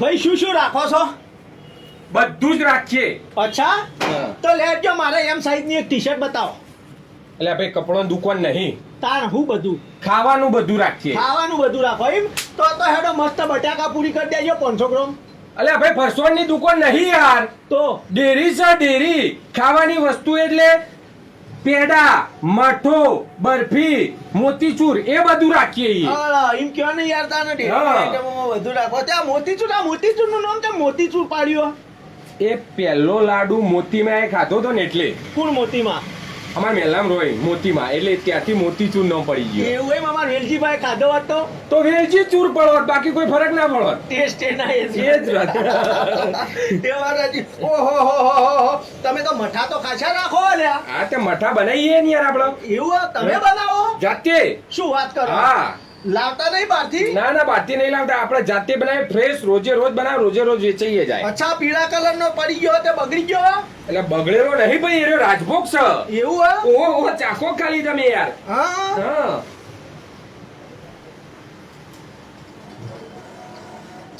ભાઈ શું શું રાખો છો? બધું જ રાખીએ. અચ્છા, હા. તો લેજો મારે એમ સાઈઝ ની એક ટી શર્ટ બતાવો. એટલે ભાઈ કપડાની દુકાન નહીં, તાણ હું બધું ખાવાનું બધું રાખીએ. ખાવાનું બધું રાખો એમ? તો હેડો મસ્ત બટાકા પૂરી કરી દેજો 500 ગ્રામ. એટલે ભાઈ ફરસાણની દુકાન નહીં યાર, તો ડેરી છે ડેરી. ખાવાની વસ્તુ એટલે પેડા, મઠો, બરફી, મોતીચૂર એ બધું રાખીએ ઈ. એમ કયો ને યાર તાને હા. વધુ રાખો. ત્યાં મોતીચૂર નું નામ કેમ મોતીચૂર પાડ્યો? એ પહેલો લાડુ મોતીમાં એ ખાધો તો ને એટલે કોણ મોતીમાં? અમાર મેલામ રોય મોતીમાં, એટલે ત્યાંથી મોતીચૂર નામ પડી ગયો. એવું એમ અમાર વેલજીભાઈ ખાધો હોત તો વેલજી ચૂર પડોત, બાકી કોઈ ફરક ના પડોત. ટેસ્ટ એના એ જ વાત. ઓહો, તમે તો મઠા તો ખાસા રાખો લ્યા. હા તે મઠા બનાવીએ ને યાર આપડે એવું તમે બનાવો? જાતે. શું વાત કરો? હા. લાવતા નહીં બહારથી? ના ના બહારથી નહીં લાવતા, આપણે જાતે બનાવીએ, ફ્રેશ રોજે રોજ બનાવે, રોજે રોજ વેચાઈએ જાય. અચ્છા, પીળા કલર નો પડી ગયો તે બગડી ગયો? એટલે બગડેલો નહીં ભાઈ, એનો રાજભોગ છે. એવું હે? ઓહો ચાખો ખાલી તમે યાર. હા. હા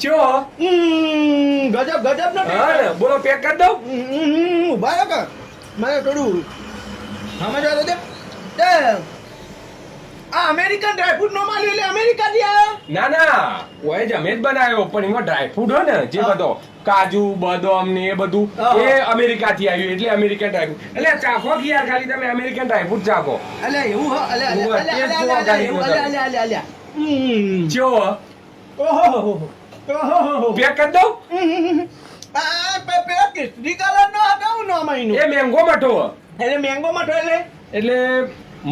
ચો ગજબ નો હા ને, બોલો પેક કરી દઉં. ઉભા રહો કે મને થોડું સમજવા દે. તે આ અમેરિકન ડ્રાયફ્રૂટ નો માલ એટલે અમેરિકા થી આવ્યો? ના ના ઓય જ અમે જ બનાવ્યો, પણ એમાં ડ્રાયફ્રૂટ હોય ને જે બધો કાજુ બદામ ને એ બધું એ અમેરિકા થી આવ્યું, એટલે અમેરિકન ડ્રાયફ્રૂટ. એટલે ચાખો કે યાર ખાલી તમે અમેરિકન ડ્રાયફ્રૂટ ચાખો. અલે એવું હે? અલે ચો ઓહો પેક કરી દઉં. પેલા કેસરી કલર નો હતો નો મહિનો એ મેંગો મઠો. એટલે મેંગો મઠો એટલે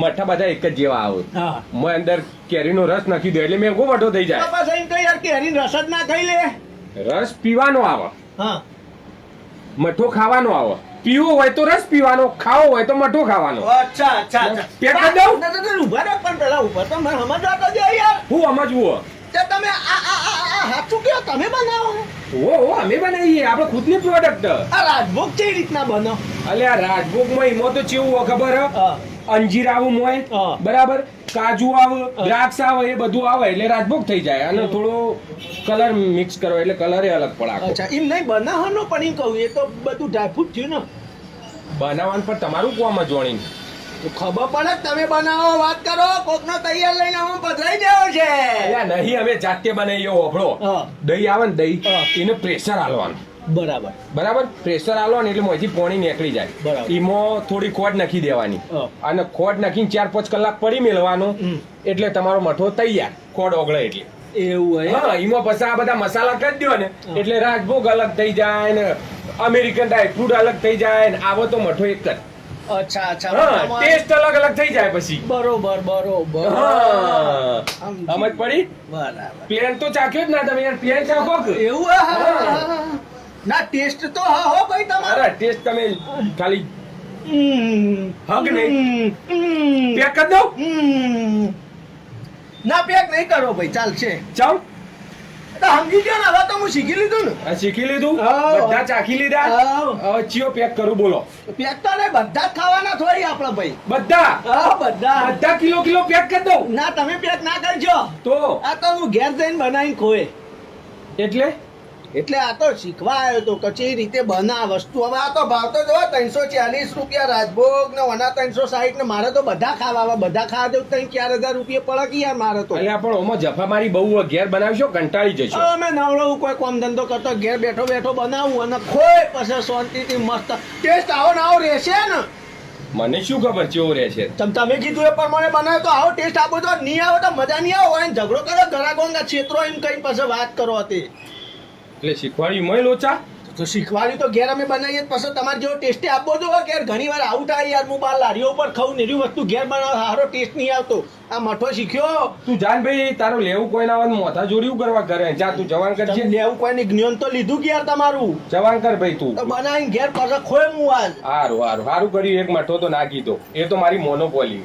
મઠા બધા એક જ જેવા આવે. હા. મેં અંદર કેરીનો રસ નાખી દો એટલે મેંગો મઠો થઈ જાય. પાપા સહીન તો યાર કેરીનો રસ જ ના ખાઈ લે. રસ પીવાનો આવે, હા. મઠો ખાવાનો આવે. પીવો હોય તો રસ પીવાનો, ખાવો હોય તો મઠો ખાવાનો. અચ્છા. પેક કરી દઉં? ઉભા રહો પણ પેલા ઉપર તો મને સમજવા તો દે યાર. હું સમજવું. તે તમે આ હાચું કયો તમે બનાવો? ઓ અમે બનાવીએ, આપણે ખુદની પ્રોડક્ટ. આ રાજભોગ કઈ રીતના બનો? અલે આ રાજભોગમાં એમાં તો ચેવું હોય ખબર હે? હા. અંજીર આવું મોય, હા. બરાબર, કાજુ આવે, દ્રાક્ષ આવે, એ બધું આવે એટલે રાજભોગ થઈ જાય. અને થોડો કલર મિક્સ કરો એટલે કલર અલગ પડે આખો. અચ્છા, એમ નહીં બનાવવાનો પણ એમ કહું એ તો બધું ડ્રાયફ્રૂટ થયું ને. બનાવવાનું પણ તમારું કોમ જ જોણી. તો ખબર પડે કે તમે બનાવો, વાત કરો. કોકનો તૈયાર લઈને આમ પધરાઈ દેવો છે. અલ્યા નહીં, અમે જાતે બનાવીએ. ઓભળો, હા. દહીં આવે ને દહીં, હા. એને પ્રેશર આલવાનું. બરાબર, પ્રેશર આલવાનું એટલે મોંથી પાણી નીકળી જાય. બરાબર. એમાં થોડી ખોટ નાખી દેવાની, હા. અને ખોટ નાખીને 4-5 કલાક પડી મેળવાનું, એટલે તમારો મઠો તૈયાર. ખોટ ઓગળે એટલે. એવું હા, એમાં પછી આ બધા મસાલા કરી દો ને એટલે રાજભોગ અલગ થઈ જાય ને અમેરિકન ડ્રાયફ્રૂટ અલગ થઈ જાય ને આવો તો મઠો એક જ. અચ્છા. હા, ટેસ્ટ અલગ અલગ થઈ જાય પછી. બરોબર. હા, સમજ પડી? બરાબર. પ્લેન તો ચાખ્યો જ ના તમે યાર, પ્લેન ચાખો કે? એવું ના ટેસ્ટ તો હા હો ભાઈ તમારો. અરે ટેસ્ટ તમે ખાલી હક નહીં. નહીં. પેક કરી દઉં? ના પેક નહીં કરો ભાઈ, ચાલશે. ચાલ, તો સમજી ગયો ને, હવે તો હું શીખી લીધું ને. આ શીખી લીધું, હા. બધા ચાખી લીધા. હા. હવે ચિયો પેક કરું બોલો? પેક તો નહીં, બધા જ ખાવાના થોડી આપડે ભાઈ. બધા બધા કિલો પેક કરી દઉં. ના તમે પેક ના કરજો. તો આ તો હું ઘેર જઈને બનાવીને ખોય. એટલે આ તો શીખવા આવ્યો તો કચી રીતે બના વસ્તુ. હવે આ તો ભાવ તો જો 340 રૂપિયા રાજભોગ ને 360 ને મારે તો બધા ખાવા, બધા ખાવા દઉં 4,000 રૂપિયા પડે કે યાર મારે તો. અલ્યા પણ ઓમાં જફામારી બહુ હોય, ઘેર બનાવશો કંટાળી જશો. અમે નવરો કોઈ કામ ધંધો કરતો ઘેર બેઠો બનાવું અને ખોય પછી શાંતિથી મસ્ત ટેસ્ટ આવો ને આવો રહેશે ને. મને શું ખબર કેવો રહે છે. તમે કીધું એ પ્રમાણે બનાવે તો આવો ટેસ્ટ આપો તો નહીં આવે તો મજા નહીં આવે. હોય ને ઝઘડો કરો ઘણા ક્ષેત્રો એમ કઈ પછી વાત કરો હતી એટલે શીખવાડ્યું મય લોચા તો શીખવાડી તો ઘેર અમે બનાવીએ પછી તમારે જેવો ટેસ્ટી આપવો તો ઘેર. ઘણી વાર આવું થાય યાર, હું બાર લારીઓ પર ખાઉં ને એવી વસ્તુ ઘેર બનાવ સારો ટેસ્ટ નહીં આવતો. આ મઠો શીખ્યો તું જાન ભાઈ, તારું લેવું કોઈ ના આવે મોથા જોડ્યું કરવા કરે. જા તું જવાન કરજે. લેવું કોઈ જ્ઞાન તો લીધું કે યાર તમારું. જવાન કર ભાઈ તું. તો બનાવીને ઘેર પછી ખોય હું આજ. સારું કર્યું, એક મઠો તો નાખી દો. એ તો મારી મોનોપોલી.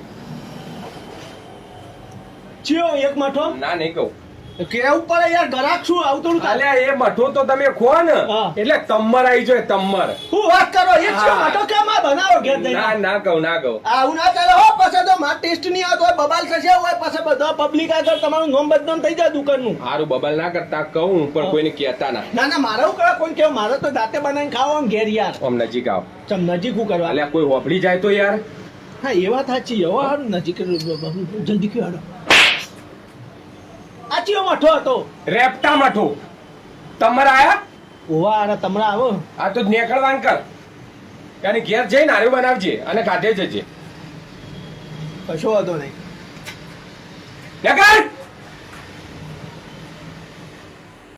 ચિયો એક મઠો? ના નહીં કહું. કેવું પડે યાર ગરાક શું આવું થોડું ચાલે અલ્યા એ મઠો તો તમે ખો ને હા. એટલે તમ્મર આવી જાય તમ્મર. શું વાત કરો એ જ હા. માટો કેમ આ બનાવો ઘેર જઈને? ના કહું આવું ના ચાલે હો પછી તો માર ટેસ્ટ નહીં આવતો હોય બબાલ થશે હોય પછી બધા પબ્લિક આગળ તમારું નામ બદનામ થઈ જાય દુકાનનું. હારું બબલ ના કરતા કહું પણ કોઈને કહેતા ના. ના મારે હું કરે કોઈ કેવું મારે તો જાતે બનાવીને ખાવા આમ ઘેર યાર આમ નજીક આવ. ચમ નજીક હું કરવા અલ્યા કોઈ હોપડી જાય તો યાર. હા એ વાત સાચી હો હારું નજીક જલ્દી કયો હાડો આ ચિયો મઠો હતો રેપટા મઠો તમર આયા. ઓવા આરા તમરા આવો આ તો નેકળવાન કર અને ઘેર જઈને હારું બનાવજે અને ખાધે જજે. કશો હતો નહીં નેકળ.